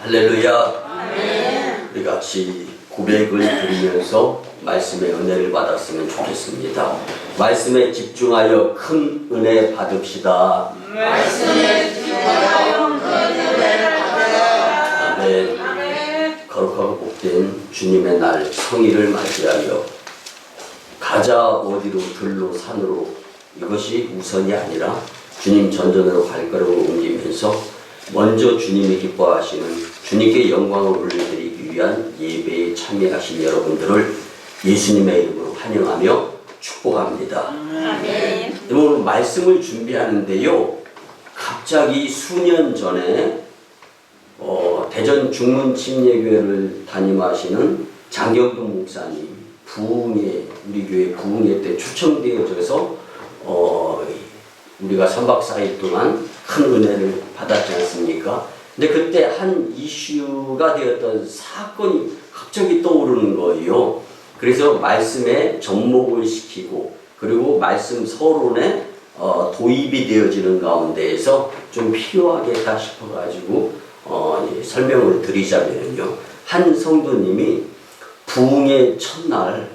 할렐루야. 아멘. 우리 같이 고백을 드리면서 말씀의 은혜를 받았으면 좋겠습니다. 말씀에 집중하여 큰 은혜 받읍시다. 말씀에 집중하여 큰 은혜를 받으라. 아멘. 아멘. 거룩하고 복된 주님의 날 성일을 맞이하여 가자 어디로 들로 산으로 이것이 우선이 아니라 주님 전전으로 발걸음을 옮기면서 먼저 주님이 기뻐하시는 주님께 영광을 올려드리기 위한 예배에 참여하신 여러분들을 예수님의 이름으로 환영하며 축복합니다. 아멘. 오늘 말씀을 준비하는데요, 갑자기 수년 전에 대전 중문침례교회를 담임하시는 장경동 목사님 부흥회, 우리 교회 부흥회 때 초청되어져서 우리가 3박 4일 동안 큰 은혜를 받았지 않습니까? 근데 그때 한 이슈가 되었던 사건이 갑자기 떠오르는 거예요. 그래서 말씀에 접목을 시키고 그리고 말씀 서론에 도입이 되어지는 가운데에서 좀 필요하겠다 싶어가지고 설명을 드리자면요. 한 성도님이 부흥의 첫날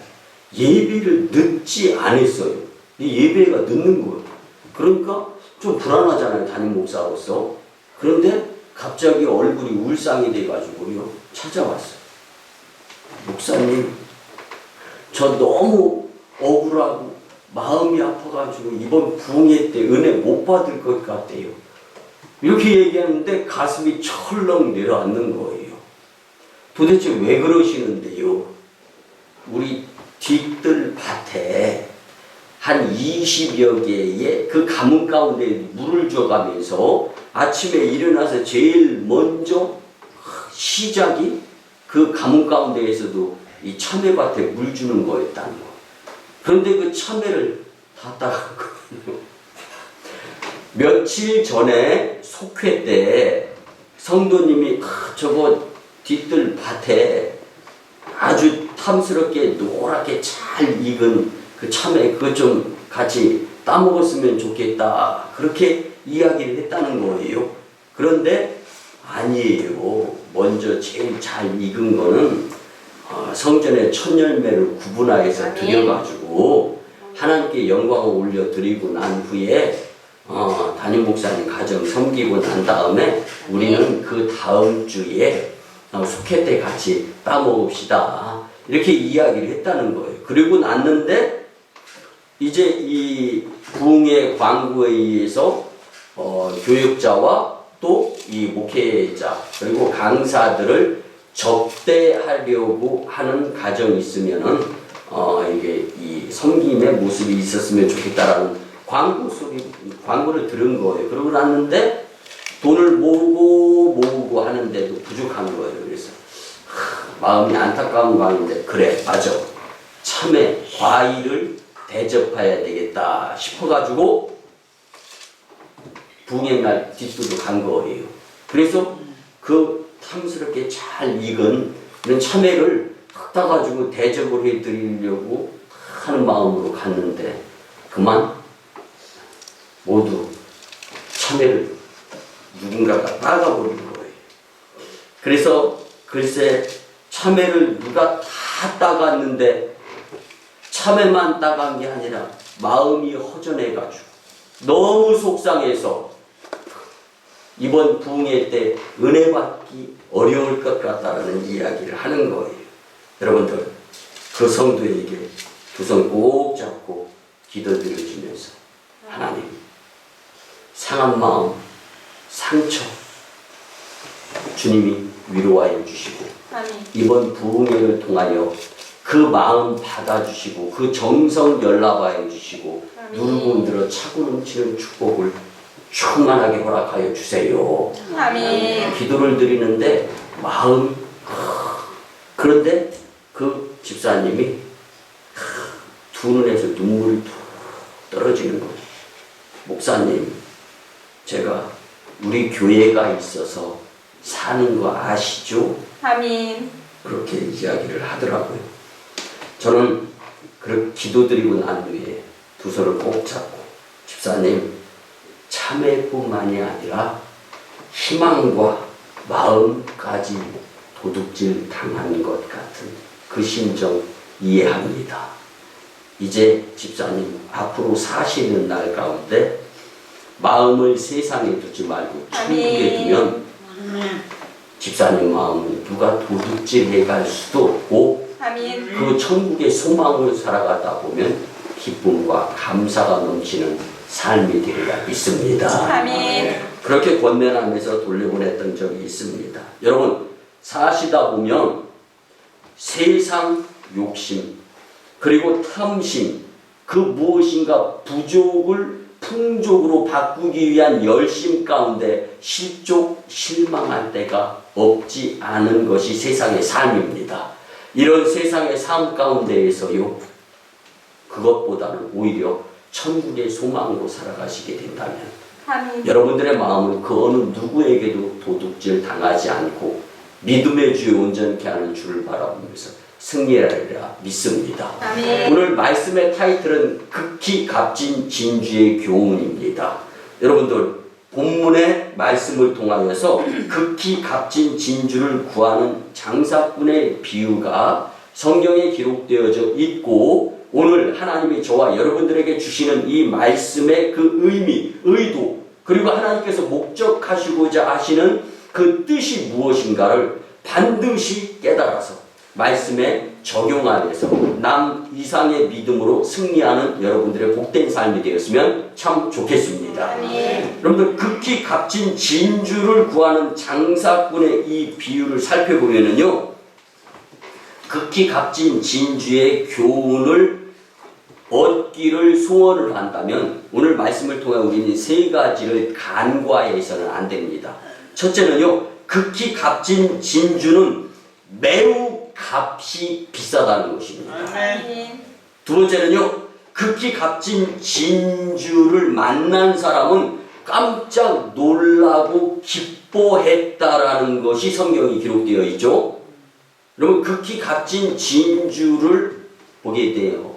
예배를 늦지 않았어요. 예배가 늦는 거예요. 그러니까 좀 불안하잖아요, 담임 목사로서. 그런데 갑자기 얼굴이 울상이 돼가지고요, 찾아왔어요. 목사님, 저 너무 억울하고 마음이 아파가지고 이번 부흥회 때 은혜 못 받을 것 같아요. 이렇게 얘기하는데 가슴이 철렁 내려앉는 거예요. 도대체 왜 그러시는데요? 우리 뒤뜰 밭에 한 20여 개의 그 가문 가운데 물을 줘가면서 아침에 일어나서 제일 먼저 시작이 그 가문 가운데에서도 이 참외밭에 물 주는 거였다는 거. 그런데 그 참외를 다 따갔거든요. 며칠 전에 속회 때 성도님이 저거 뒤뜰 밭에 아주 탐스럽게 노랗게 잘 익은 그 참외 그거 좀 같이 따먹었으면 좋겠다 그렇게 이야기를 했다는 거예요. 그런데 아니에요. 먼저 제일 잘 익은 거는 성전의 첫 열매를 구분하여서 드려가지고 하나님께 영광을 올려드리고 난 후에 담임 목사님 가정 섬기고 난 다음에 우리는 그 다음 주에 속회 때 같이 따먹읍시다 이렇게 이야기를 했다는 거예요. 그리고 났는데 이제 이 부흥회 광고에 의해서 교육자와 또 이 목회자 그리고 강사들을 접대하려고 하는 가정이 있으면은 이게 이 섬김의 모습이 있었으면 좋겠다라는 광고를 들은 거예요. 그러고 났는데 돈을 모으고 하는데도 부족한 거예요. 그래서 마음이 안타까운 마음인데 그래 맞아 참외 과일을 대접해야 되겠다 싶어가지고 부흥의 날 뒷뜰로 간 거예요. 그래서 그 탐스럽게 잘 익은 이런 참외를 탁 따가지고 대접을 해드리려고 하는 마음으로 갔는데 그만 모두 참외를 누군가가 따가버린 거예요. 그래서 글쎄 참외를 누가 다 따갔는데 참외만 따간 게 아니라 마음이 허전해가지고 너무 속상해서 이번 부흥회 때 은혜 받기 어려울 것 같다는 이야기를 하는 거예요. 여러분들 그 성도에게 두 손 꼭 잡고 기도드려주면서 하나님 상한 마음 상처 주님이 위로하여 주시고 이번 부흥회를 통하여 그 마음 받아주시고 그 정성 연락하여 주시고 누르고 늘어 차고 넘치는 축복을 충만하게 허락하여 주세요. 아멘. 기도를 드리는데 마음 그런데 그 집사님이 두 눈에서 눈물이 툭 떨어지는 거예요. 목사님 제가 우리 교회가 있어서 사는 거 아시죠? 아멘. 그렇게 이야기를 하더라고요. 저는 그렇게 기도드리고 난 후에 두 손을 꼭 잡고 집사님 참회뿐만이 아니라 희망과 마음까지 도둑질 당한 것 같은 그 심정 이해합니다. 이제 집사님 앞으로 사시는 날 가운데 마음을 세상에 두지 말고 천국에 두면 집사님 마음은 누가 도둑질해 갈 수도 없고 아멘. 그 천국의 소망을 살아가다 보면 기쁨과 감사가 넘치는 삶이 되리라 믿습니다. 아멘. 그렇게 권면하면서 돌려보냈던 적이 있습니다. 여러분 사시다 보면 세상 욕심 그리고 탐심 그 무엇인가 부족을 풍족으로 바꾸기 위한 열심 가운데 실족 실망할 때가 없지 않은 것이 세상의 삶입니다. 이런 세상의 삶 가운데에서요 그것보다는 오히려 천국의 소망으로 살아가시게 된다면 아멘. 여러분들의 마음은 그 어느 누구에게도 도둑질 당하지 않고 믿음의 주에 온전케 하는 주를 바라보면서 승리하리라 믿습니다. 아멘. 오늘 말씀의 타이틀은 극히 값진 진주의 교훈입니다. 여러분들 본문의 말씀을 통하여서 극히 값진 진주를 구하는 장사꾼의 비유가 성경에 기록되어져 있고 오늘 하나님이 저와 여러분들에게 주시는 이 말씀의 그 의미, 의도 그리고 하나님께서 목적하시고자 하시는 그 뜻이 무엇인가를 반드시 깨달아서 말씀에 적용하면서 남 이상의 믿음으로 승리하는 여러분들의 복된 삶이 되었으면 참 좋겠습니다. 아멘. 여러분들 극히 값진 진주를 구하는 장사꾼의 이 비유를 살펴보면은요 극히 값진 진주의 교훈을 얻기를 소원을 한다면 오늘 말씀을 통해 우리는 세 가지를 간과해서는 안 됩니다. 첫째는요 극히 값진 진주는 매우 값이 비싸다는 것입니다. 아멘. 두 번째는요 극히 값진 진주를 만난 사람은 깜짝 놀라고 기뻐했다라는 것이 성경이 기록되어 있죠. 여러분 극히 값진 진주를 보게 돼요.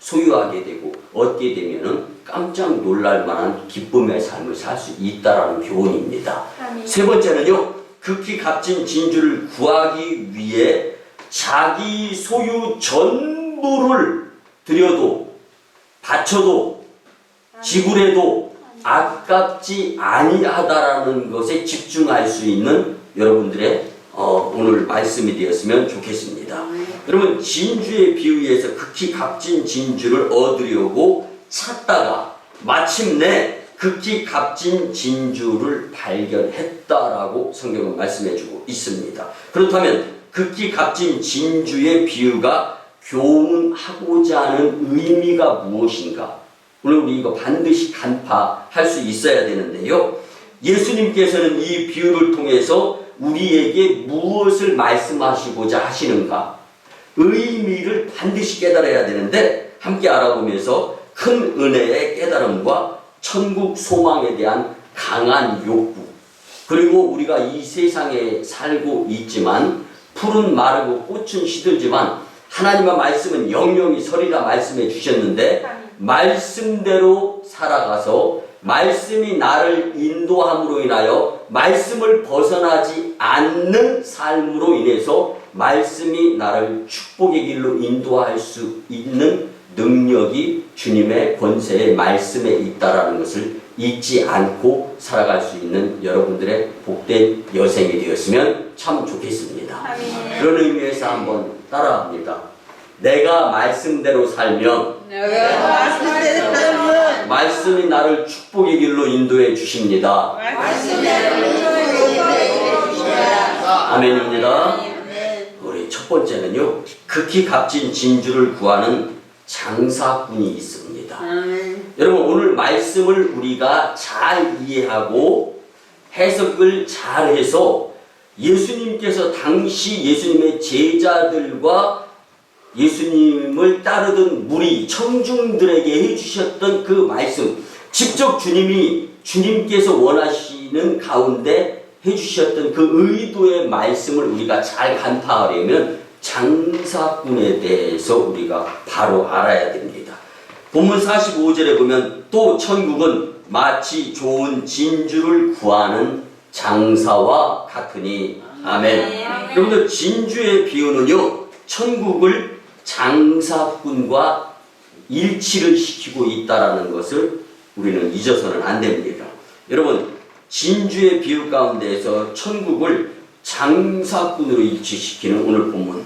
소유하게 되고 얻게 되면은 깜짝 놀랄 만한 기쁨의 삶을 살 수 있다라는 교훈입니다. 아멘. 세 번째는요 극히 값진 진주를 구하기 위해 자기 소유 전부를 들여도 바쳐도 지불해도 아깝지 아니하다라는 것에 집중할 수 있는 여러분들의 오늘 말씀이 되었으면 좋겠습니다. 여러분 진주의 비유에서 극히 값진 진주를 얻으려고 찾다가 마침내 극히 값진 진주를 발견했다라고 성경은 말씀해주고 있습니다. 그렇다면 극히 값진 진주의 비유가 교훈하고자 하는 의미가 무엇인가? 오늘 우리 이거 반드시 간파할 수 있어야 되는데요. 예수님께서는 이 비유를 통해서 우리에게 무엇을 말씀하시고자 하시는가? 의미를 반드시 깨달아야 되는데 함께 알아보면서 큰 은혜의 깨달음과 천국 소망에 대한 강한 욕구 그리고 우리가 이 세상에 살고 있지만 풀은 마르고 꽃은 시들지만 하나님의 말씀은 영영이 서리라 말씀해 주셨는데 말씀대로 살아가서 말씀이 나를 인도함으로 인하여 말씀을 벗어나지 않는 삶으로 인해서 말씀이 나를 축복의 길로 인도할 수 있는 능력이 주님의 권세의 말씀에 있다라는 것을 잊지 않고 살아갈 수 있는 여러분들의 복된 여생이 되었으면 참 좋겠습니다. 아멘. 그런 의미에서 한번 따라합니다. 내가 말씀대로 살면 내가 말씀대로 살면 말씀이 나를 축복의 길로 인도해 주십니다. 말씀대로 인도해 주십니다. 아멘입니다. 우리 첫 번째는요. 극히 값진 진주를 구하는 장사꾼이 있습니다. 여러분 오늘 말씀을 우리가 잘 이해하고 해석을 잘해서 예수님께서 당시 예수님의 제자들과 예수님을 따르던 무리 청중들에게 해주셨던 그 말씀 직접 주님께서 원하시는 가운데 해주셨던 그 의도의 말씀을 우리가 잘 간파하려면 장사꾼에 대해서 우리가 바로 알아야 됩니다. 본문 45절에 보면 또 천국은 마치 좋은 진주를 구하는 장사와 같으니. 아멘. 여러분들 진주의 비유는요, 천국을 장사꾼과 일치를 시키고 있다라는 것을 우리는 잊어서는 안 됩니다. 여러분, 진주의 비유 가운데에서 천국을 장사꾼으로 일치시키는 오늘 본문.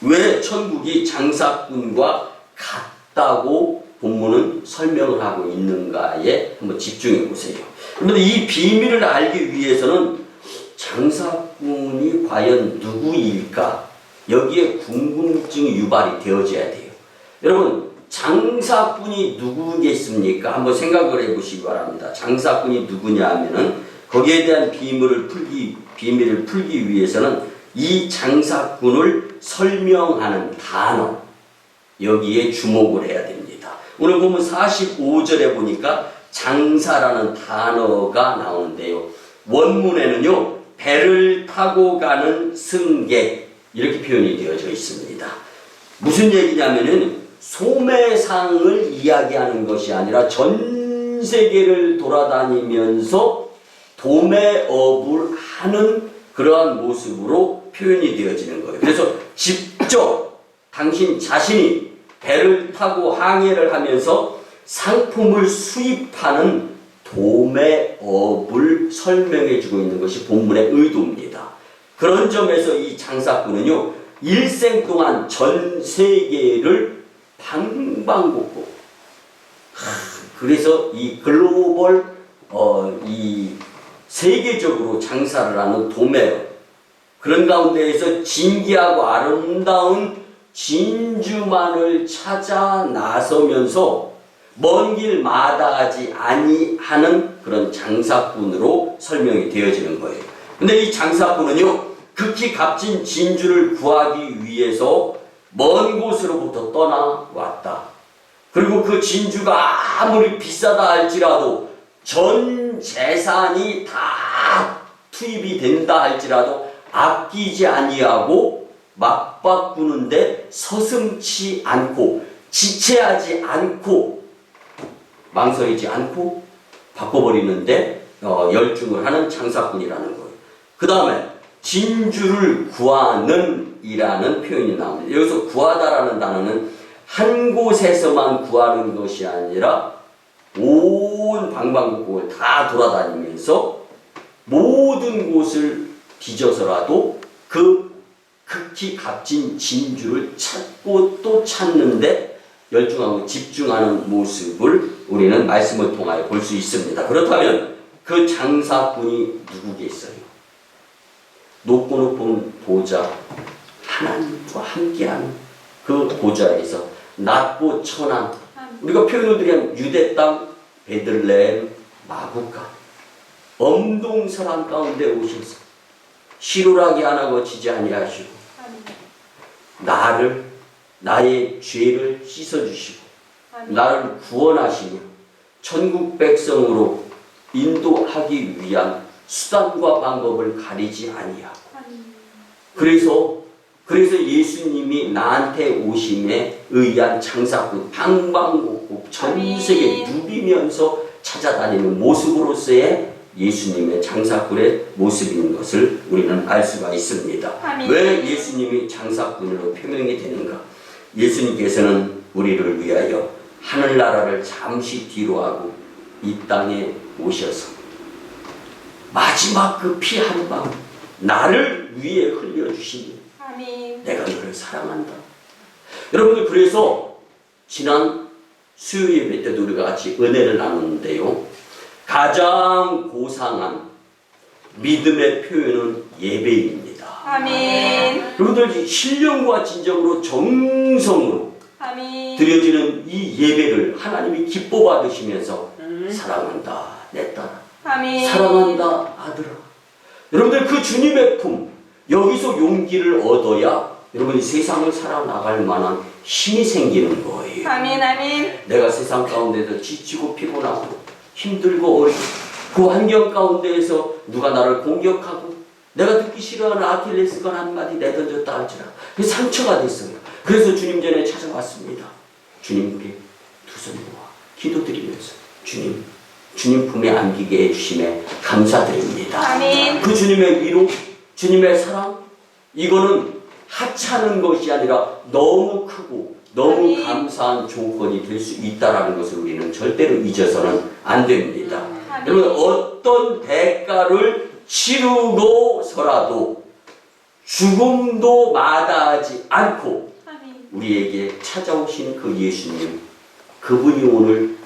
왜 천국이 장사꾼과 같다고 본문은 설명을 하고 있는가에 한번 집중해 보세요. 그런데 이 비밀을 알기 위해서는 장사꾼이 과연 누구일까? 여기에 궁금증이 유발이 되어져야 돼요. 여러분, 장사꾼이 누구겠습니까? 한번 생각을 해보시기 바랍니다. 장사꾼이 누구냐 하면은 거기에 대한 비밀을 풀기 위해서는 이 장사꾼을 설명하는 단어, 여기에 주목을 해야 됩니다. 오늘 보면 45절에 보니까 장사라는 단어가 나오는데요. 원문에는요, 배를 타고 가는 승객, 이렇게 표현이 되어져 있습니다. 무슨 얘기냐면은 소매상을 이야기하는 것이 아니라 전 세계를 돌아다니면서 도매업을 하는 그러한 모습으로 표현이 되어지는 거예요. 그래서 직접 당신 자신이 배를 타고 항해를 하면서 상품을 수입하는 도매업을 설명해주고 있는 것이 본문의 의도입니다. 그런 점에서 이 장사꾼은요, 일생 동안 전 세계를 방방곡곡, 그래서 이 글로벌 이 세계적으로 장사를 하는 도매업, 그런 가운데에서 진귀하고 아름다운 진주만을 찾아 나서면서 먼 길 마다하지 아니하는 그런 장사꾼으로 설명이 되어지는 거예요. 근데 이 장사꾼은요, 극히 값진 진주를 구하기 위해서 먼 곳으로부터 떠나왔다. 그리고 그 진주가 아무리 비싸다 할지라도 전 재산이 다 투입이 된다 할지라도 아끼지 아니하고 맞바꾸는데 서슴지 않고 지체하지 않고 망설이지 않고 바꿔버리는데 열중을 하는 장사꾼이라는 거예요. 그 다음에 진주를 구하는 이라는 표현이 나옵니다. 여기서 구하다라는 단어는 한 곳에서만 구하는 것이 아니라 온 방방곡곡을 다 돌아다니면서 모든 곳을 뒤져서라도 그 극히 값진 진주를 찾고 또 찾는데 열중하고 집중하는 모습을 우리는 말씀을 통하여 볼 수 있습니다. 그렇다면 그 장사꾼이 누구겠어요? 높고 높은 보좌, 하나님과 함께하는 그 보좌에서 낮고 천한, 우리가 표현을 드리면 유대 땅 베들레헴 마구가 엄동설한 가운데 오셔서 시루라기 하나 거치지 아니하시고 나의 죄를 씻어주시고 나를 구원하시며 천국 백성으로 인도하기 위한 수단과 방법을 가리지 아니하고 그래서 예수님이 나한테 오심에 의한 장사꾼 방방곡곡 전 세계 누비면서 찾아다니는 모습으로서의 예수님의 장사꾼의 모습인 것을 우리는 알 수가 있습니다. 아멘. 왜 예수님이 장사꾼으로 표명이 되는가? 예수님께서는 우리를 위하여 하늘나라를 잠시 뒤로하고 이 땅에 오셔서 마지막 그 피 한 방 나를 위해 흘려주시니 내가 너를 사랑한다. 여러분들, 그래서 지난 수요 예배 때도 우리가 같이 은혜를 나눴는데요, 가장 고상한 믿음의 표현은 예배입니다. 아멘. 여러분들, 신령과 진정으로 정성으로 아멘. 드려지는 이 예배를 하나님이 기뻐 받으시면서 사랑한다 내 딸아, 아멘. 사랑한다 아들아. 여러분들, 그 주님의 품, 여기서 용기를 얻어야 여러분이 세상을 살아나갈 만한 힘이 생기는 거예요. 아멘. 아멘. 내가 세상 가운데서 지치고 피곤하고 힘들고 어리고 그 환경 가운데에서 누가 나를 공격하고 내가 듣기 싫어하는 아킬레스건 한마디 내던졌다 할지라 그 상처가 됐어요. 그래서 주님 전에 찾아왔습니다. 주님께 두 손 모아 기도드리면서, 주님, 주님 품에 안기게 해주심에 감사드립니다. 아멘. 그 주님의 위로, 주님의 사랑, 이거는 하찮은 것이 아니라 너무 크고 너무 아멘. 감사한 조건이 될 수 있다는 것을 우리는 절대로 잊어서는 안 됩니다. 아멘. 여러분, 어떤 대가를 치르고서라도 죽음도 마다하지 않고 아멘. 우리에게 찾아오신 그 예수님, 그분이 오늘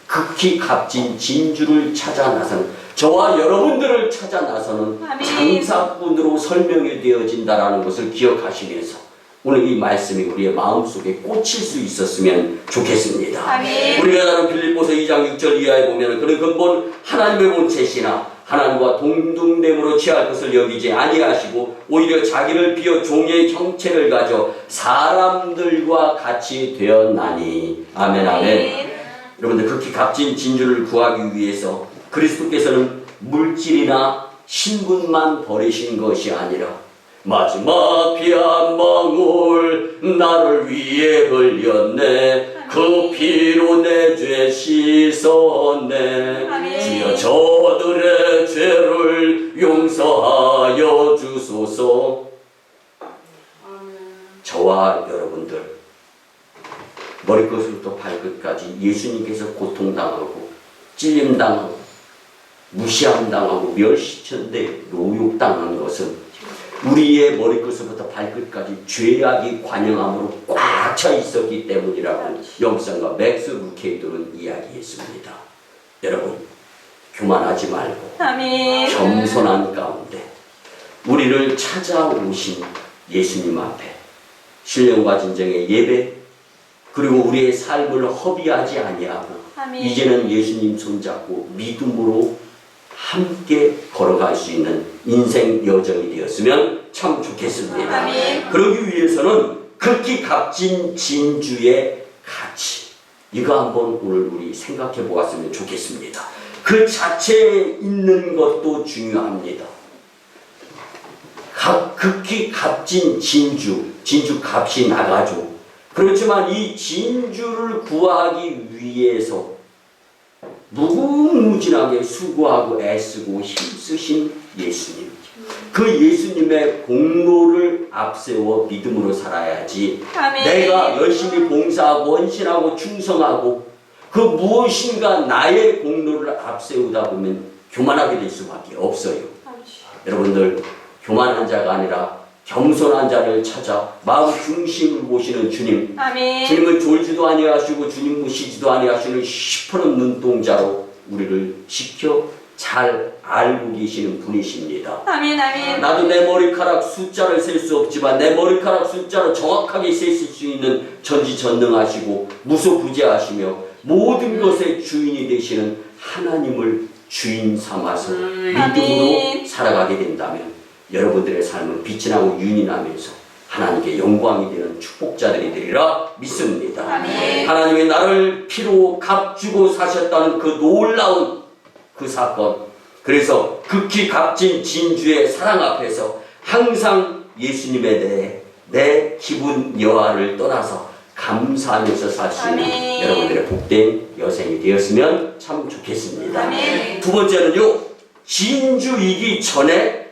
극히 값진 진주를 찾아 나서는, 저와 여러분들을 찾아 나서는 아멘. 장사꾼으로 설명이 되어진다는 것을 기억하시면서 오늘 이 말씀이 우리의 마음속에 꽂힐 수 있었으면 좋겠습니다. 아멘. 우리가 다른 빌립보서 2장 6절 이하에 보면 그는 근본 하나님의 본체시나 하나님과 동등됨으로 취할 것을 여기지 아니하시고 오히려 자기를 비어 종의 형체를 가져 사람들과 같이 되었나니. 아멘, 아멘. 여러분들, 극히 값진 진주를 구하기 위해서 그리스도께서는 물질이나 신분만 버리신 것이 아니라 마지막 피 한 방울 나를 위해 흘렸네. 그 피로 내 죄 씻었네. 아멘. 주여 저들의 죄를 용서하여 주소서. 저와 여러분들, 머리끝부터 발끝까지 예수님께서 고통당하고 찔림당하고 무시함당하고 멸시천대 노욕당한 것은 우리의 머리끝부터 발끝까지 죄악이 관영함으로 꽉 차 있었기 때문이라고 영성과 맥스 루케이도는 이야기했습니다. 여러분, 교만하지 말고 아멘. 겸손한 가운데 우리를 찾아오신 예수님 앞에 신령과 진정의 예배, 그리고 우리의 삶을 허비하지 아니하고 아멘. 이제는 예수님 손잡고 믿음으로 함께 걸어갈 수 있는 인생 여정이 되었으면 참 좋겠습니다. 아멘. 그러기 위해서는 극히 값진 진주의 가치, 이거 한번 오늘 우리 생각해 보았으면 좋겠습니다. 그 자체에 있는 것도 중요합니다. 극히 값진 진주 값이 나가죠. 그렇지만 이 진주를 구하기 위해서 무궁무진하게 수고하고 애쓰고 힘쓰신 예수님, 그 예수님의 공로를 앞세워 믿음으로 살아야지. 아멘. 내가 열심히 봉사하고 헌신하고 충성하고 그 무엇인가 나의 공로를 앞세우다 보면 교만하게 될 수밖에 없어요. 여러분들, 교만한 자가 아니라 겸손한 자를 찾아 마음 중심을 보시는 주님, 아멘. 주님은 졸지도 아니하시고 주님 무시지도 아니하시는 시퍼런 눈동자로 우리를 지켜 잘 알고 계시는 분이십니다. 아멘. 아멘. 나도 내 머리카락 숫자를 셀 수 없지만 내 머리카락 숫자를 정확하게 셀 수 있는 전지전능하시고 무소부재하시며 모든 것의 주인이 되시는 하나님을 주인 삼아서 믿음으로 아멘. 살아가게 된다면 여러분들의 삶은 빛이 나고 윤이 나면서 하나님께 영광이 되는 축복자들이 되리라 믿습니다. 아멘. 하나님이 나를 피로 값주고 사셨다는 그 놀라운 그 사건, 그래서 극히 값진 진주의 사랑 앞에서 항상 예수님에 대해 내 기분 여하를 떠나서 감사하면서 살 수 있는 아멘. 여러분들의 복된 여생이 되었으면 참 좋겠습니다. 아멘. 두 번째는요, 진주이기 전에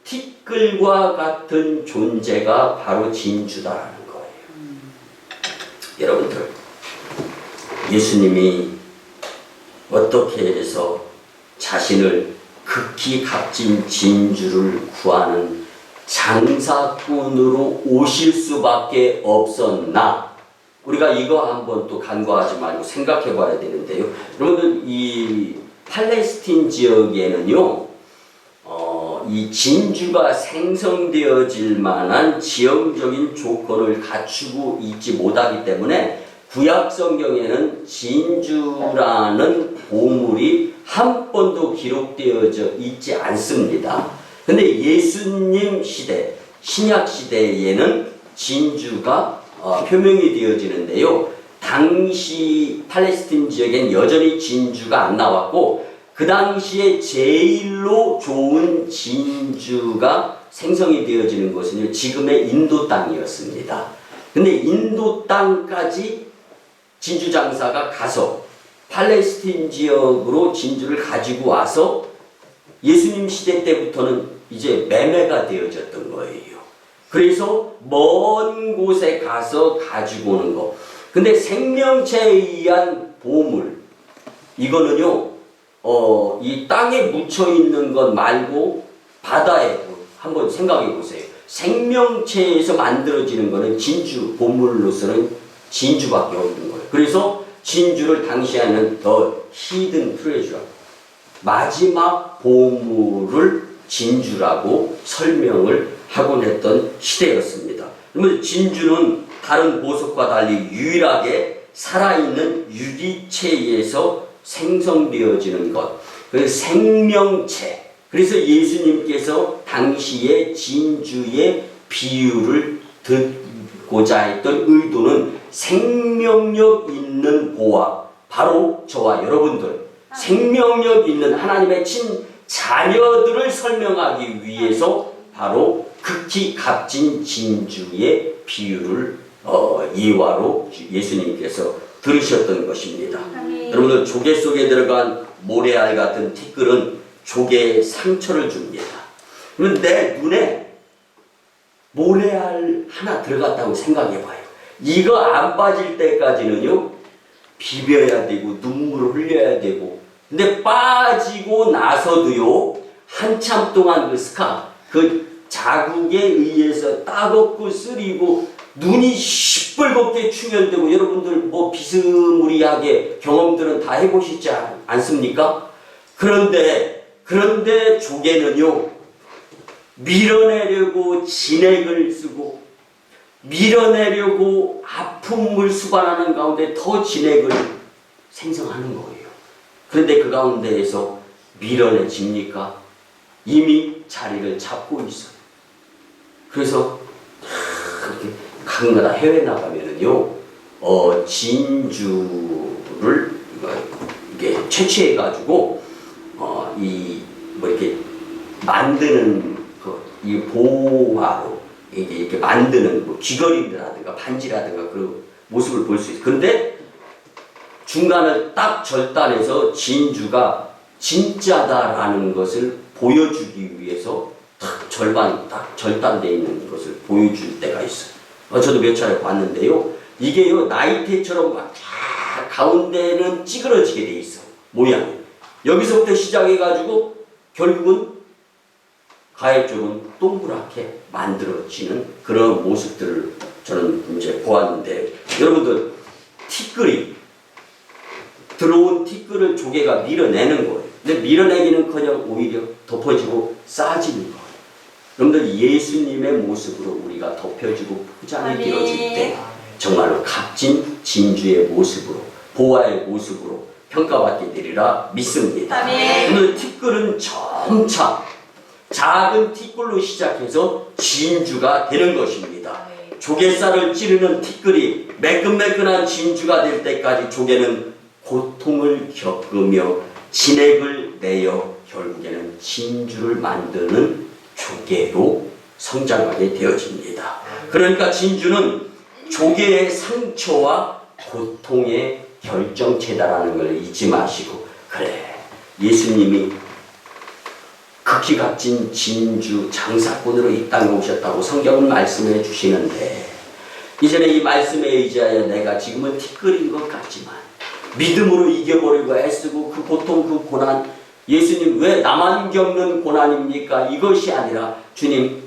티끌과 같은 존재가 바로 진주다라는 거예요. 여러분들, 예수님이 어떻게 해서 자신을 극히 값진 진주를 구하는 장사꾼으로 오실 수밖에 없었나? 우리가 이거 한번 또 간과하지 말고 생각해 봐야 되는데요. 여러분들, 이 팔레스틴 지역에는요, 이 진주가 생성되어질 만한 지형적인 조건을 갖추고 있지 못하기 때문에 구약 성경에는 진주라는 보물이 한 번도 기록되어져 있지 않습니다. 근데 예수님 시대, 신약 시대에는 진주가 표명이 되어지는데요. 당시 팔레스틴 지역엔 여전히 진주가 안 나왔고, 그 당시에 제일로 좋은 진주가 생성이 되어지는 것은 지금의 인도 땅이었습니다. 근데 인도 땅까지 진주 장사가 가서 팔레스틴 지역으로 진주를 가지고 와서 예수님 시대 때부터는 이제 매매가 되어졌던 거예요. 그래서 먼 곳에 가서 가지고 오는 거. 근데 생명체에 의한 보물, 이거는요, 이 땅에 묻혀 있는 것 말고 바다에 한번 생각해 보세요. 생명체에서 만들어지는 거는 진주, 보물로서는 진주밖에 없는 거예요. 그래서 진주를 당시에는 더 히든 트레저, 마지막 보물을 진주라고 설명을 하곤 했던 시대였습니다. 그러면 진주는 다른 보석과 달리 유일하게 살아있는 유기체에서 생성되어지는 것, 그 생명체. 그래서 예수님께서 당시에 진주의 비유를 듣고자 했던 의도는 생명력 있는 보화, 바로 저와 여러분들, 생명력 있는 하나님의 자녀들을 설명하기 위해서 바로 극히 값진 진주의 비유를 예화로 예수님께서 들으셨던 것입니다. 여러분들, 조개 속에 들어간 모래알 같은 티끌은 조개에 상처를 줍니다. 그러면 내 눈에 모래알 하나 들어갔다고 생각해봐요. 이거 안 빠질 때까지는요, 비벼야 되고 눈물을 흘려야 되고, 근데 빠지고 나서도요, 한참 동안 그 자국에 의해서 따갑고 쓰리고 눈이 시뻘겋게 충혈되고, 여러분들 뭐 비스무리하게 경험들은 다 해보시지 않습니까? 그런데 조개는요, 밀어내려고 진액을 쓰고 밀어내려고 아픔을 수반하는 가운데 더 진액을 생성하는 거예요. 그런데 그 가운데에서 밀어내집니까? 이미 자리를 잡고 있어요. 그래서 그렇게 가끔가다 해외 나가면은요, 진주를 이게 채취해가지고 이렇게 만드는 이 보화로 이렇게 만드는 귀걸이라든가 반지라든가 그런 모습을 볼 수 있어요. 그런데 중간을 딱 절단해서 진주가 진짜다라는 것을 보여주기 위해서 절반 딱 절단되어 있는 것을 보여줄 때가 있어요. 저도 몇 차례 봤는데요. 이게요, 나이테처럼 막 가운데는 찌그러지게 돼 있어요. 모양이. 여기서부터 시작해가지고 결국은 가해 쪽은 동그랗게 만들어지는 그런 모습들을 저는 이제 보았는데, 여러분들, 티끌이 들어온 티끌을 조개가 밀어내는 거예요. 근데 밀어내기는커녕 오히려 덮어지고 싸지는 거예요. 여러분들, 예수님의 모습으로 우리가 덮여지고 포장이 되어질 때 정말로 값진 진주의 모습으로, 보화의 모습으로 평가받게 되리라 믿습니다. 오늘 티끌은 점차 작은 티끌로 시작해서 진주가 되는 것입니다. 조개살을 찌르는 티끌이 매끈매끈한 진주가 될 때까지 조개는 고통을 겪으며 진액을 내어 결국에는 진주를 만드는 조개로 성장하게 되어집니다. 그러니까 진주는 조개의 상처와 고통의 결정체다라는 걸 잊지 마시고, 그래, 예수님이 극히 값진 진주 장사꾼으로 이 땅에 오셨다고 성경은 말씀해 주시는데, 이전에 이 말씀에 의지하여 내가 지금은 티끌인 것 같지만 믿음으로 이겨버리고 애쓰고 그 고통, 그 고난, 예수님 왜 나만 겪는 고난입니까? 이것이 아니라 주님,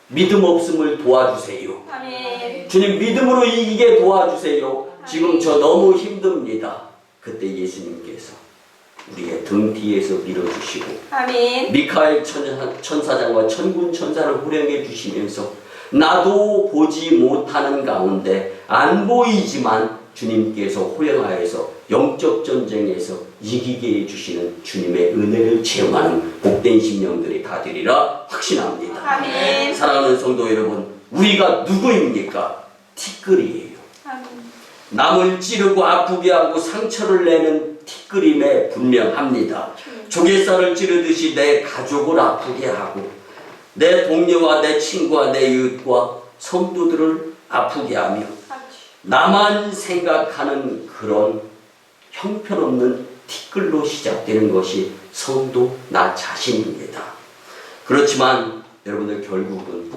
믿음 없음을 도와주세요. 아멘. 주님, 믿음으로 이기게 도와주세요. 지금 저 너무 힘듭니다. 그때 예수님께서 우리의 등 뒤에서 밀어주시고, 아멘. 미카엘 천사장과 천군 천사를 호령해 주시면서 나도 보지 못하는 가운데 안 보이지만 주님께서 호령하여서 영적 전쟁에서 이기게 해주시는 주님의 은혜를 체험하는 복된 심령들이 다 되리라 확신합니다. 아멘. 사랑하는 성도 여러분, 우리가 누구입니까? 티끌이에요. 아멘. 남을 찌르고 아프게 하고 상처를 내는 티끌임에 분명합니다. 조개살을 찌르듯이 내 가족을 아프게 하고 내 동료와 내 친구와 내 이웃과 성도들을 아프게 하며 나만 생각하는 그런 형편없는 티끌로 시작되는 것이 성도 나 자신입니다. 그렇지만 여러분들 결국은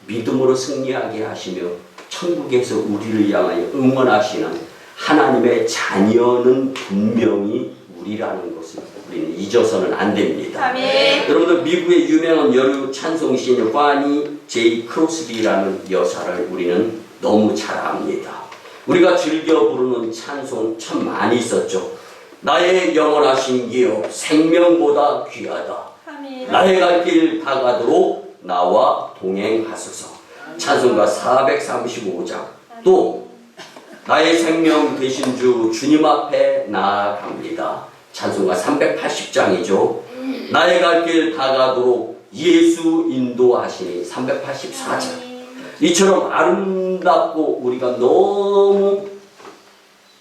믿음으로 승리하게 하시며 천국에서 우리를 향하여 응원하시는 하나님의 자녀는 분명히 우리라는 것을 우리는 잊어서는 안 됩니다. 아멘. 여러분들 미국의 유명한 여류 찬송신 파니 제이 크로스비라는 여사를 우리는 너무 잘 압니다. 우리가 즐겨 부르는 찬송 참 많이 있었죠. 나의 영원하신 기업 생명보다 귀하다. 아멘. 나의 갈 길 다가도록 나와 동행하소서. 찬송가 435장. 또 나의 생명 되신 주 주님 앞에 나아갑니다. 찬송가 380장이죠. 나의 갈 길 다가도록 예수 인도하시니 384장. 이처럼 아름답고 우리가 너무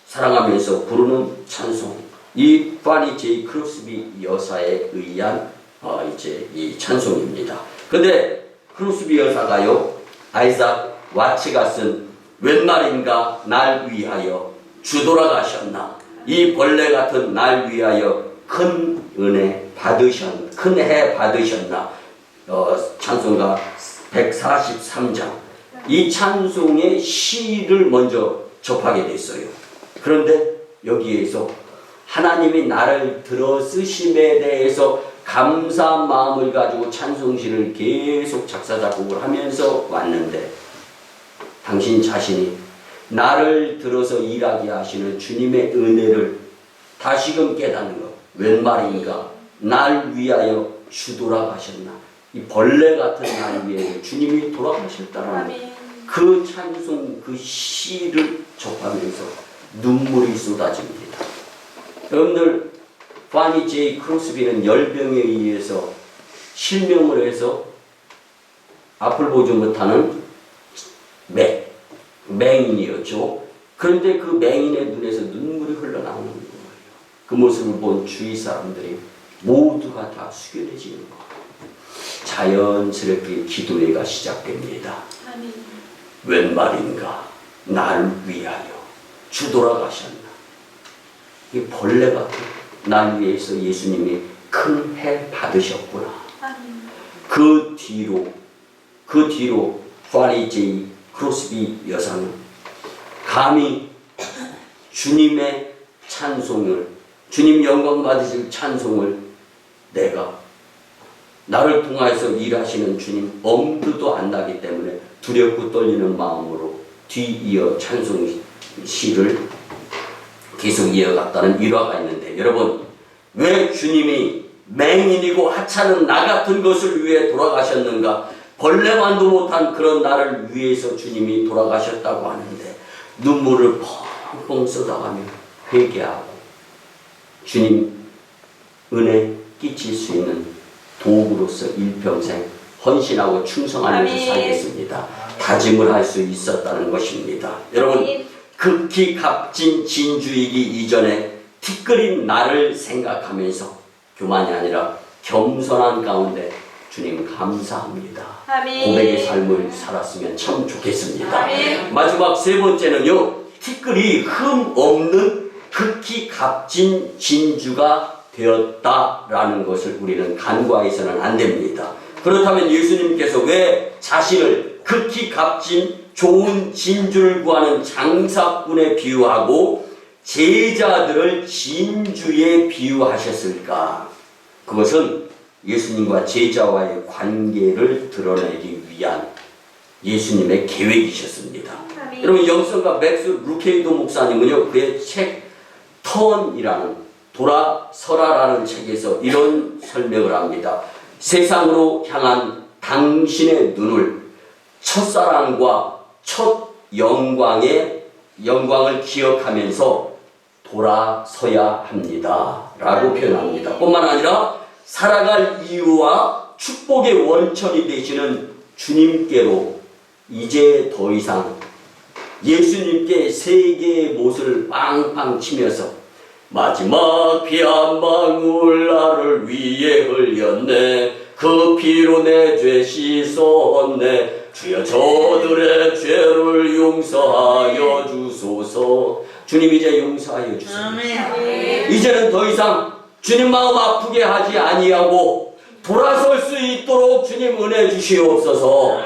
사랑하면서 부르는 찬송, 이 파니 제이 크로스비 여사에 의한 이 찬송입니다. 근데 크로스비 여사가요, 아이작 와츠가 쓴 웬 말인가 날 위하여 주 돌아가셨나, 이 벌레 같은 날 위하여 큰 은혜 큰 해 받으셨나, 찬송가 143장. 이 찬송의 시를 먼저 접하게 됐어요. 그런데 여기에서 하나님이 나를 들어 쓰심에 대해서 감사한 마음을 가지고 찬송시를 계속 작사 작곡을 하면서 왔는데, 당신 자신이 나를 들어서 일하게 하시는 주님의 은혜를 다시금 깨닫는 것. 웬 말인가 날 위하여 주 돌아가셨나, 이 벌레 같은 날 위해 주님이 돌아가셨다라는 그 찬송, 그 시를 접하면서 눈물이 쏟아집니다. 여러분들, 파니 제이 크로스비는 열병에 의해서 실명을 해서 앞을 보지 못하는 맹인이었죠. 그런데 그 맹인의 눈에서 눈물이 흘러나오는 거예요. 그 모습을 본 주위 사람들이 모두가 다 숙연해지는 거예요. 자연스럽게 기도회가 시작됩니다. 웬 말인가 날 위하여 주 돌아가셨나, 이 벌레 같은 날 위해서 예수님이 큰 해 받으셨구나. 그 뒤로 파니 제이 크로스비 여사는 감히 주님의 찬송을, 주님 영광 받으실 찬송을 내가 나를 통하여서 일하시는 주님 엄두도 안 나기 때문에 두렵고 떨리는 마음으로 뒤이어 찬송시를 계속 이어갔다는 일화가 있는데, 여러분, 왜 주님이 맹인이고 하찮은 나 같은 것을 위해 돌아가셨는가? 벌레만도 못한 그런 나를 위해서 주님이 돌아가셨다고 하는데, 눈물을 펑펑 쏟아가며 회개하고 주님 은혜 끼칠 수 있는 도구로서 일평생 헌신하고 충성하면서 살겠습니다. 다짐을 할 수 있었다는 것입니다. 여러분, 극히 값진 진주이기 이전에 티끌인 나를 생각하면서 교만이 아니라 겸손한 가운데 주님 감사합니다. 고백의 삶을 살았으면 참 좋겠습니다. 마지막 세 번째는요, 티끌이 흠 없는 극히 값진 진주가 되었다라는 것을 우리는 간과해서는 안 됩니다. 그렇다면 예수님께서 왜 자신을 극히 값진 좋은 진주를 구하는 장사꾼에 비유하고 제자들을 진주에 비유하셨을까? 그것은 예수님과 제자와의 관계를 드러내기 위한 예수님의 계획이셨습니다. 여러분, 영성가 맥스 루케이도 목사님은요, 그의 책 턴이라는, 돌아서라라는 책에서 이런 설명을 합니다. 세상으로 향한 당신의 눈을 첫사랑과 첫 영광을 기억하면서 돌아서야 합니다 라고 표현합니다. 뿐만 아니라 살아갈 이유와 축복의 원천이 되시는 주님께로 이제 더 이상 예수님께 세 개의 못을 빵빵 치면서 마지막 피 한 방울 나를 위해 흘렸네, 그 피로 내 죄 씻었네, 주여 저들의 죄를 용서하여 주소서, 주님 이제 용서하여 주세요. 아멘. 이제는 더 이상 주님 마음 아프게 하지 아니하고 돌아설 수 있도록 주님 은혜 주시옵소서.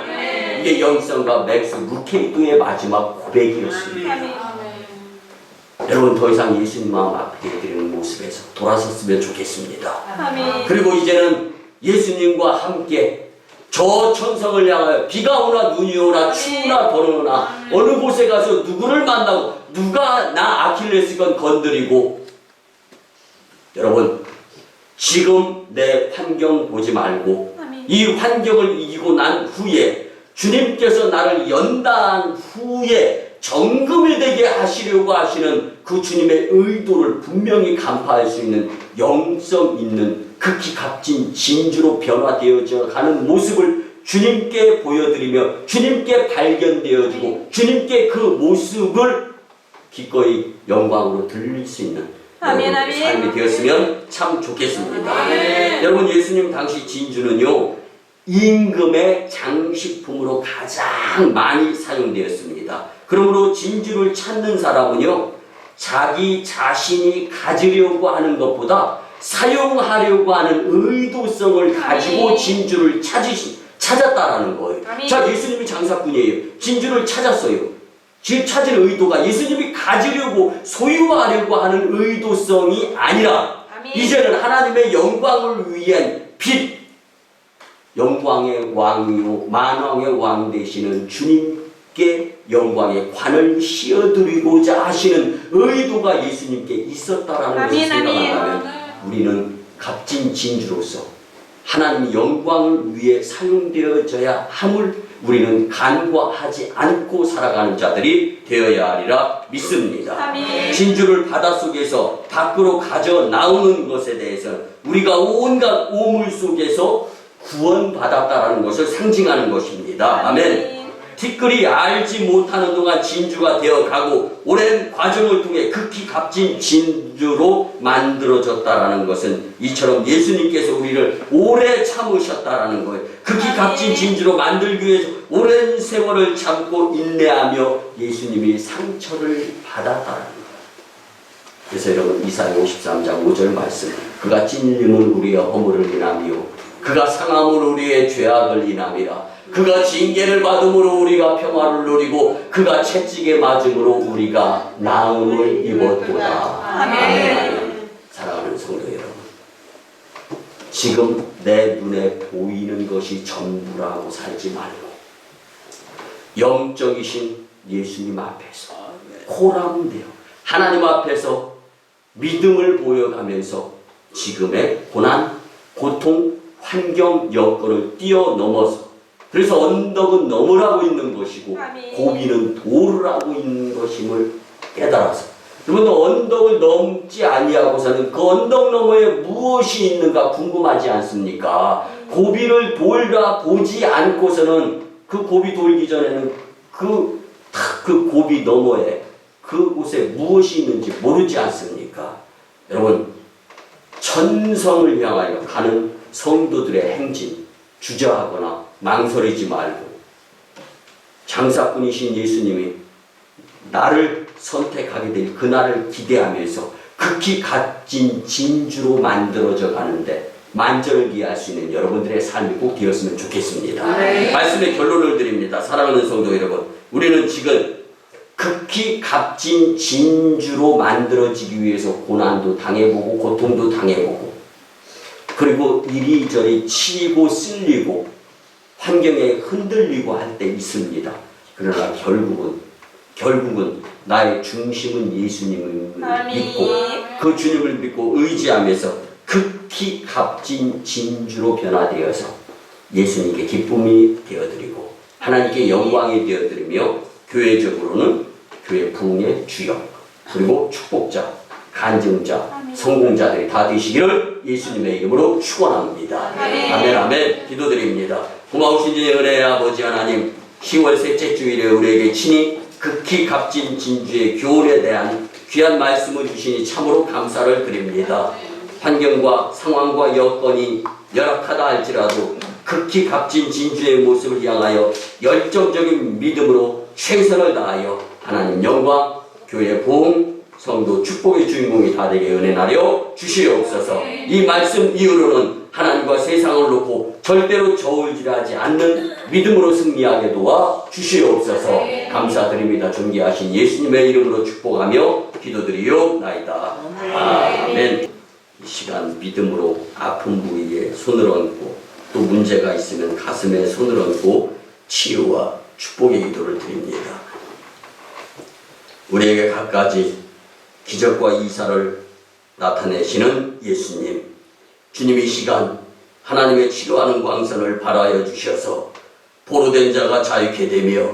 이게 영성과 맥스 루케이도의 마지막 고백이었습니다. 여러분 더 이상 예수님 마음 아프게 해드리는 모습에서 돌아섰으면 좋겠습니다. 아멘. 그리고 이제는 예수님과 함께 저 천성을 향하여 비가 오나 눈이 오나 추우나 더우나 어느 곳에 가서 누구를 만나고 누가 나 아킬레스건 건드리고, 여러분 지금 내 환경 보지 말고 이 환경을 이기고 난 후에 주님께서 나를 연다한 후에 정금이 되게 하시려고 하시는 그 주님의 의도를 분명히 간파할 수 있는 영성 있는 극히 값진 진주로 변화되어져 가는 모습을 주님께 보여드리며 주님께 발견되어지고 주님께 그 모습을 기꺼이 영광으로 들릴 수 있는 아멘, 여러분의 아멘. 삶이 되었으면 참 좋겠습니다. 아멘. 여러분 예수님 당시 진주는요 임금의 장식품으로 가장 많이 사용되었습니다. 그러므로 진주를 찾는 사람은요 자기 자신이 가지려고 하는 것보다 사용하려고 하는 의도성을 가지고 진주를 찾았다라는 거예요. 아멘. 자, 예수님이 장사꾼이에요. 진주를 찾았어요. 지금 찾은 의도가 예수님이 가지려고 소유하려고 하는 의도성이 아니라 아멘. 이제는 하나님의 영광을 위한 빛, 영광의 왕이요 만왕의 왕 되시는 주님께 영광의 관을 씌워드리고자 하시는 의도가 예수님께 있었다라는 것을 아멘, 아멘. 생각한다면 우리는 값진 진주로서 하나님 영광을 위해 사용되어져야 함을 우리는 간과하지 않고 살아가는 자들이 되어야 하리라 믿습니다. 아멘. 진주를 바닷속에서 밖으로 가져 나오는 것에 대해서 우리가 온갖 오물 속에서 구원받았다라는 것을 상징하는 것입니다. 아멘. 티끌이 알지 못하는 동안 진주가 되어가고 오랜 과정을 통해 극히 값진 진주로 만들어졌다라는 것은 이처럼 예수님께서 우리를 오래 참으셨다라는 거예요. 극히 값진 진주로 만들기 위해서 오랜 세월을 참고 인내하며 예수님이 상처를 받았다는 거예요. 그래서 여러분 이사야 53장 5절 말씀, 그가 찔림은 우리의 허물을 인하며 그가 상함으로 우리의 죄악을 인함이라. 그가 징계를 받음으로 우리가 평화를 누리고 그가 채찍에 맞음으로 우리가 나음을 입었도다. 아멘. 사랑하는 성도 여러분, 지금 내 눈에 보이는 것이 전부라고 살지 말고 영적이신 예수님 앞에서 호람되어 하나님 앞에서 믿음을 보여가면서 지금의 고난, 고통, 환경, 여건을 뛰어넘어서, 그래서 언덕은 넘으라고 있는 것이고 아멘. 고비는 도르라고 있는 것임을 깨달아서, 여러분도 언덕을 넘지 아니하고서는 그 언덕 너머에 무엇이 있는가 궁금하지 않습니까? 고비를 돌아 보지 않고서는 그 고비 돌기 전에는 그 고비 너머에 그곳에 무엇이 있는지 모르지 않습니까? 여러분, 천성을 향하여 가는 성도들의 행진 주저하거나 망설이지 말고 장사꾼이신 예수님이 나를 선택하게 될 그날을 기대하면서 극히 값진 진주로 만들어져 가는데 만전을 기할 수 있는 여러분들의 삶이 꼭 되었으면 좋겠습니다. 네. 말씀의 결론을 드립니다. 사랑하는 성도 여러분, 우리는 지금 극히 값진 진주로 만들어지기 위해서 고난도 당해보고 고통도 당해보고 그리고 이리저리 치이고 쓸리고 환경에 흔들리고 할 때 있습니다. 그러나 결국은 나의 중심은 예수님을 믿고 그 주님을 믿고 의지하면서 극히 값진 진주로 변화되어서 예수님께 기쁨이 되어드리고 하나님께 영광이 되어드리며 교회적으로는 교회 부흥의 주역 그리고 축복자, 간증자, 성공자들이 다 되시기를 예수님의 이름으로 축원합니다. 아멘 아멘. 기도드립니다. 고마우신 주의 은혜의 아버지 하나님, 10월 셋째 주일에 우리에게 친히 극히 값진 진주의 교훈에 대한 귀한 말씀을 주시니 참으로 감사를 드립니다. 환경과 상황과 여건이 열악하다 할지라도 극히 값진 진주의 모습을 향하여 열정적인 믿음으로 최선을 다하여 하나님 영광, 교회 부흥, 성도 축복의 주인공이 다 되게 은혜 나려 주시옵소서. 이 말씀 이후로는 하나님과 세상을 놓고 절대로 저울질하지 않는 믿음으로 승리하게 도와 주시옵소서. 감사드립니다. 존귀하신 예수님의 이름으로 축복하며 기도드리옵나이다. 아멘. 이 시간 믿음으로 아픈 부위에 손을 얹고 또 문제가 있으면 가슴에 손을 얹고 치유와 축복의 기도를 드립니다. 우리에게 갖가지 기적과 이사를 나타내시는 예수님, 주님 이 시간 하나님의 치료하는 광선을 발하여 주셔서 포로된 자가 자유케 되며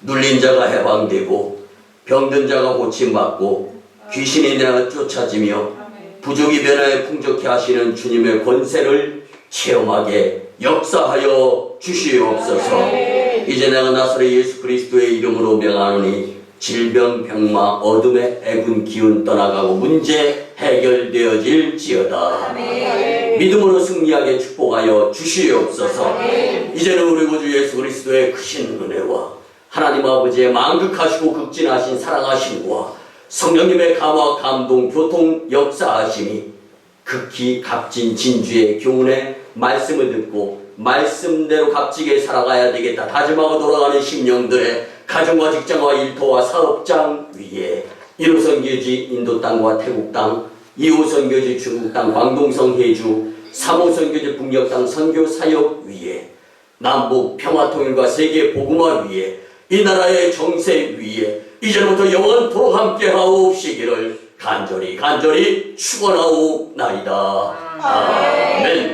눌린 자가 해방되고 병든 자가 고침받고 귀신이 내어 쫓아지며 부족이 변화에 풍족케 하시는 주님의 권세를 체험하게 역사하여 주시옵소서. 이제 내가 나사렛 예수 그리스도의 이름으로 명하노니 질병, 병마, 어둠의 애군 기운 떠나가고 문제 해결되어질지어다. 믿음으로 승리하게 축복하여 주시옵소서. 이제는 우리 구주 예수 그리스도의 크신 은혜와 하나님 아버지의 만극하시고 극진하신 사랑하심과 성령님의 감화, 감동, 교통, 역사하심이 극히 값진 진주의 교훈의 말씀을 듣고 말씀대로 값지게 살아가야 되겠다 다짐하고 돌아가는 심령들의 가정과 직장과 일터와 사업장 위에 1호 선교지 인도 땅과 태국 땅, 2호 선교지 중국 땅, 광동성 해주, 3호 선교지 북녘 땅 선교 사역 위에 남북 평화통일과 세계 복음화 위에 이 나라의 정세 위에 이제부터 영원토록 함께 하옵시기를 간절히 축원하옵나이다. 아멘.